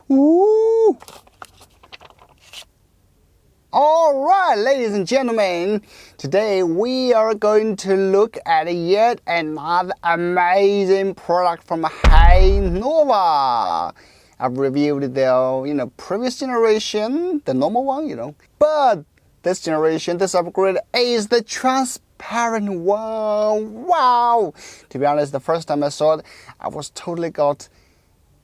Woo! Alright, ladies and gentlemen, today we are going to look at yet another amazing product from HINOVO. I've reviewed the previous generation, the normal one, but this generation, this upgrade is the transparent one. Wow! To be honest, the first time I saw it, I was totally got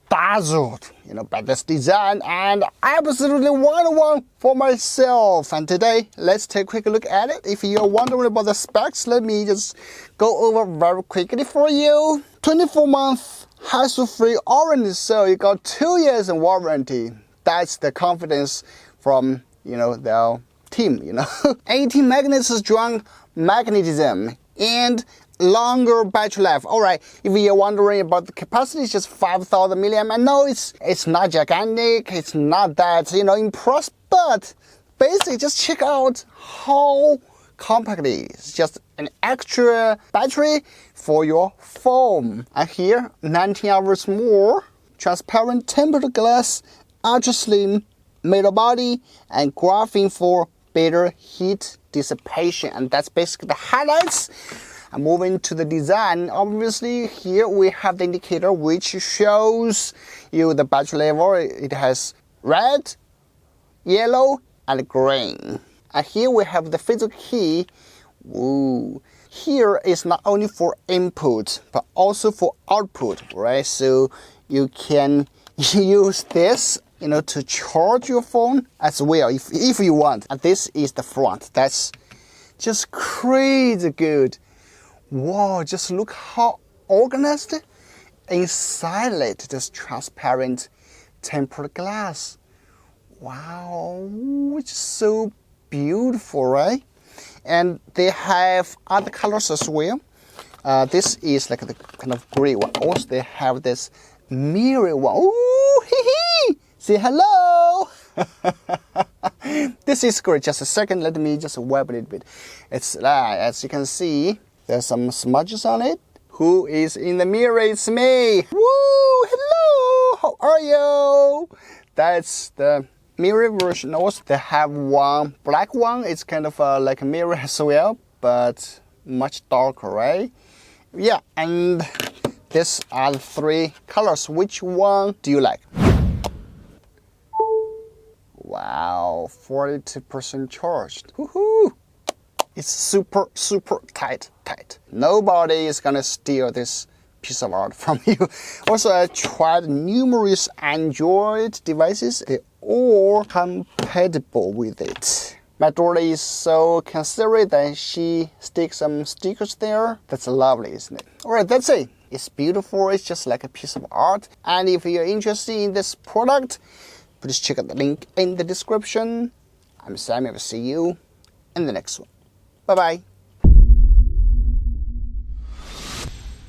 dazzled, by this design, and I absolutely want one for myself. And today, let's take a quick look at it. If you're wondering about the specs, let me just go over very quickly for you. 24-month hassle-free warranty, so you got 2 years in warranty. That's the confidence from the team. 18 magnets strong magnetism and longer battery life. Alright, if you're wondering about the capacity, it's just 5,000 milliamp. I know it's not gigantic, it's not that impressed, but basically just check out how compact it is. It's just an extra battery for your phone. And here, 19 hours more, transparent tempered glass, ultra slim metal body, and graphene for better heat dissipation. And that's basically the highlights. And moving to the design, obviously here we have the indicator which shows you the battery level. It has red, yellow, and green. And here we have the physical key. Ooh. Here is not only for input but also for output, right? So you can use this to charge your phone as well if you want. And this is the front. That's just crazy good. Wow, just look how organized inside it, this transparent tempered glass. Wow, it's so beautiful, right? And they have other colors as well. This is like the kind of gray one. Also, they have this mirror one. Ooh, hee hee! Say hello! This is great. Just a second, let me just wipe a little bit. It's as you can see, there's some smudges on it. Who is in the mirror? It's me. Woo! Hello! How are you? That's the mirror version. Also, they have one black one. It's kind of like a mirror as well, but much darker, right? Yeah, and these are the 3 colors. Which one do you like? Wow, 42% charged. Woohoo! It's super, super tight. Nobody is gonna steal this piece of art from you. Also, I tried numerous Android devices. They're all compatible with it. My daughter is so considerate that she sticks some stickers there. That's lovely, isn't it? Alright, that's it. It's beautiful. It's just like a piece of art. And if you're interested in this product, please check out the link in the description. I'm Sam. I will see you in the next one. Bye-bye.